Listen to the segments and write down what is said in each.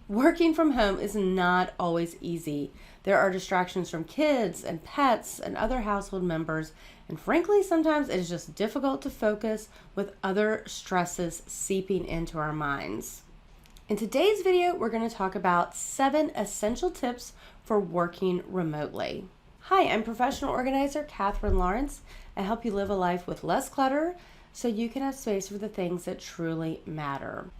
Working from home is not always easy. There are distractions from kids and pets and other household members, and frankly, sometimes it is just difficult to focus with other stresses seeping into our minds. In today's video, we're going to talk about 7 essential tips for working remotely. Hi, I'm professional organizer Katherine Lawrence. I help you live a life with less clutter so you can have space for the things that truly matter.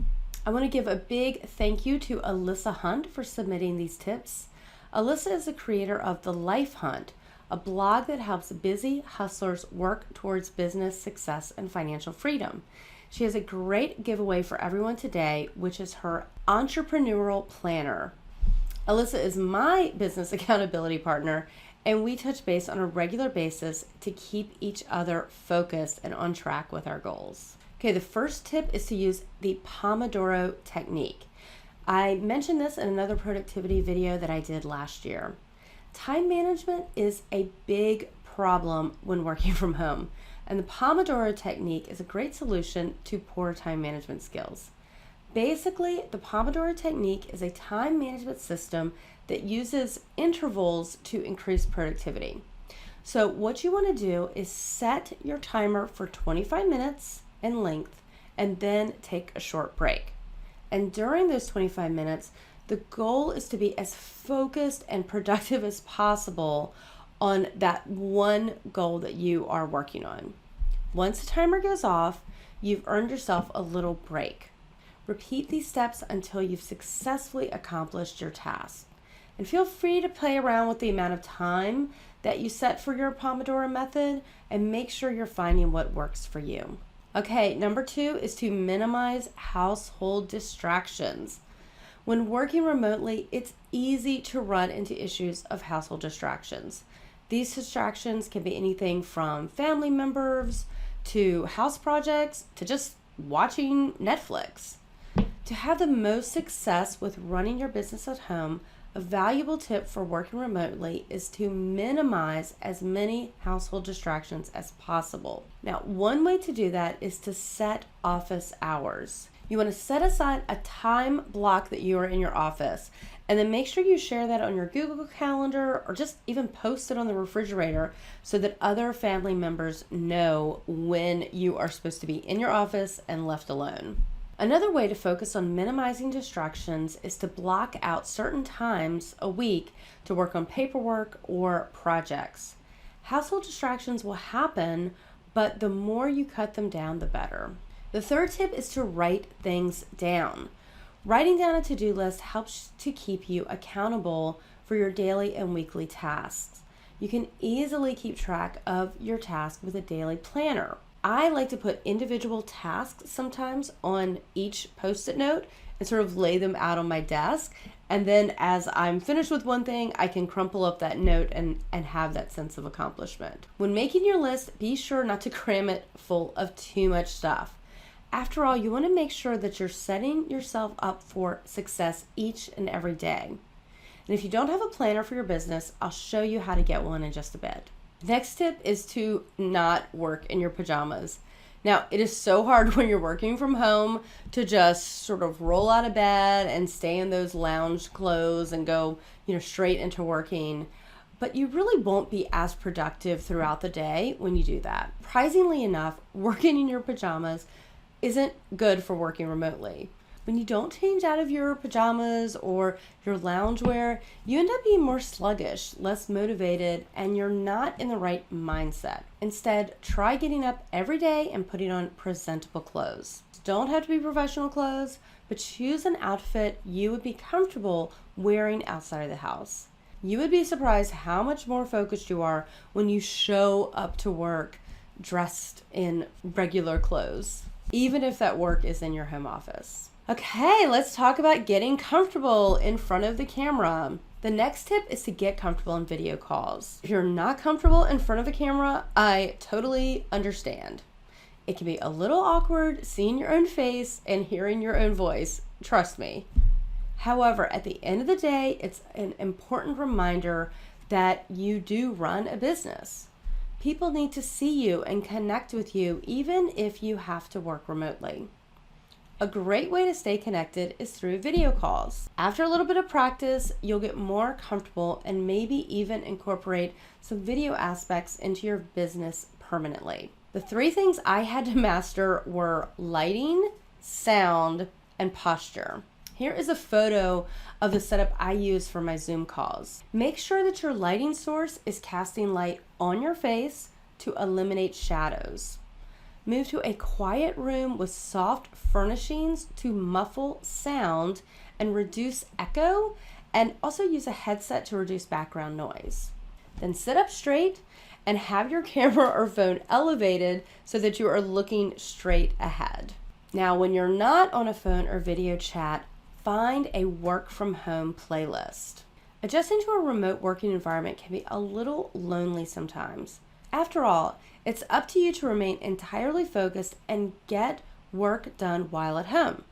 I want to give a big thank you to Alyssa Hunt for submitting these tips. Alyssa is the creator of The Life Hunt, a blog that helps busy hustlers work towards business success and financial freedom. She has a great giveaway for everyone today, which is her entrepreneurial planner. Alyssa is my business accountability partner, and we touch base on a regular basis to keep each other focused and on track with our goals. Okay, the first tip is to use the Pomodoro Technique. I mentioned this in another productivity video that I did last year. Time management is a big problem when working from home, and the Pomodoro Technique is a great solution to poor time management skills. Basically, the Pomodoro Technique is a time management system that uses intervals to increase productivity. So what you want to do is set your timer for 25 minutes in length and then take a short break. And during those 25 minutes, the goal is to be as focused and productive as possible on that one goal that you are working on. Once the timer goes off, you've earned yourself a little break. Repeat these steps until you've successfully accomplished your task. And feel free to play around with the amount of time that you set for your Pomodoro method and make sure you're finding what works for you. Okay, number 2 is to minimize household distractions. When working remotely, it's easy to run into issues of household distractions. These distractions can be anything from family members to house projects to just watching Netflix. To have the most success with running your business at home, a valuable tip for working remotely is to minimize as many household distractions as possible. Now, one way to do that is to set office hours. You want to set aside a time block that you are in your office, and then make sure you share that on your Google Calendar or just even post it on the refrigerator so that other family members know when you are supposed to be in your office and left alone. Another way to focus on minimizing distractions is to block out certain times a week to work on paperwork or projects. Household distractions will happen, but the more you cut them down, the better. The third tip is to write things down. Writing down a to-do list helps to keep you accountable for your daily and weekly tasks. You can easily keep track of your tasks with a daily planner. I like to put individual tasks sometimes on each post-it note and sort of lay them out on my desk. And then as I'm finished with one thing, I can crumple up that note and have that sense of accomplishment. When making your list, be sure not to cram it full of too much stuff. After all, you want to make sure that you're setting yourself up for success each and every day. And if you don't have a planner for your business, I'll show you how to get one in just a bit. Next tip is to not work in your pajamas. Now, it is so hard when you're working from home to just sort of roll out of bed and stay in those lounge clothes and go, straight into working. But you really won't be as productive throughout the day when you do that. Surprisingly enough, working in your pajamas isn't good for working remotely. When you don't change out of your pajamas or your loungewear, you end up being more sluggish, less motivated, and you're not in the right mindset. Instead, try getting up every day and putting on presentable clothes. Don't have to be professional clothes, but choose an outfit you would be comfortable wearing outside of the house. You would be surprised how much more focused you are when you show up to work dressed in regular clothes, even if that work is in your home office. Okay, let's talk about getting comfortable in front of the camera. The next tip is to get comfortable in video calls. If you're not comfortable in front of a camera, I totally understand. It can be a little awkward seeing your own face and hearing your own voice, trust me. However, at the end of the day, it's an important reminder that you do run a business. People need to see you and connect with you even if you have to work remotely. A great way to stay connected is through video calls. After a little bit of practice, you'll get more comfortable and maybe even incorporate some video aspects into your business permanently. The 3 things I had to master were lighting, sound, and posture. Here is a photo of the setup I use for my Zoom calls. Make sure that your lighting source is casting light on your face to eliminate shadows. Move to a quiet room with soft furnishings to muffle sound and reduce echo, and also use a headset to reduce background noise. Then sit up straight and have your camera or phone elevated so that you are looking straight ahead. Now, when you're not on a phone or video chat, find a work from home playlist. Adjusting to a remote working environment can be a little lonely sometimes. After all, it's up to you to remain entirely focused and get work done while at home.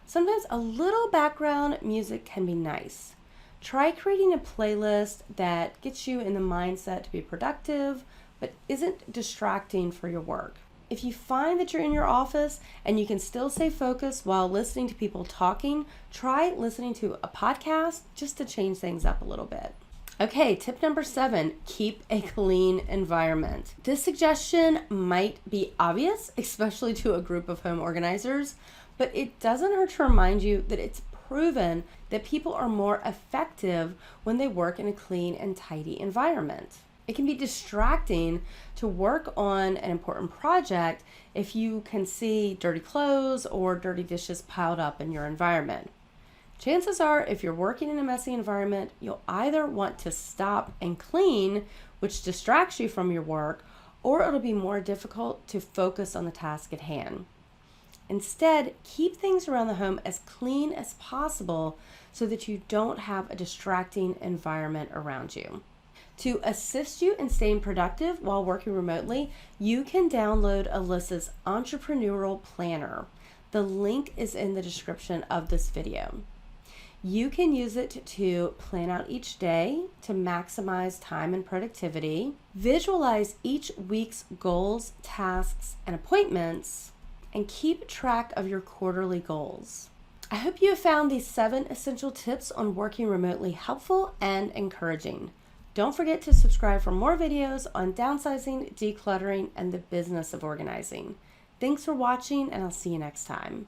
Sometimes a little background music can be nice. Try creating a playlist that gets you in the mindset to be productive, but isn't distracting for your work. If you find that you're in your office and you can still stay focused while listening to people talking, try listening to a podcast just to change things up a little bit. Okay, tip number 7, keep a clean environment. This suggestion might be obvious, especially to a group of home organizers, but it doesn't hurt to remind you that it's proven that people are more effective when they work in a clean and tidy environment. It can be distracting to work on an important project if you can see dirty clothes or dirty dishes piled up in your environment. Chances are, if you're working in a messy environment, you'll either want to stop and clean, which distracts you from your work, or it'll be more difficult to focus on the task at hand. Instead, keep things around the home as clean as possible so that you don't have a distracting environment around you. To assist you in staying productive while working remotely, you can download Alyssa's Entrepreneurial Planner. The link is in the description of this video. You can use it to plan out each day to maximize time and productivity, visualize each week's goals, tasks, and appointments, and keep track of your quarterly goals. I hope you have found these 7 essential tips on working remotely helpful and encouraging. Don't forget to subscribe for more videos on downsizing, decluttering, and the business of organizing. Thanks for watching, and I'll see you next time.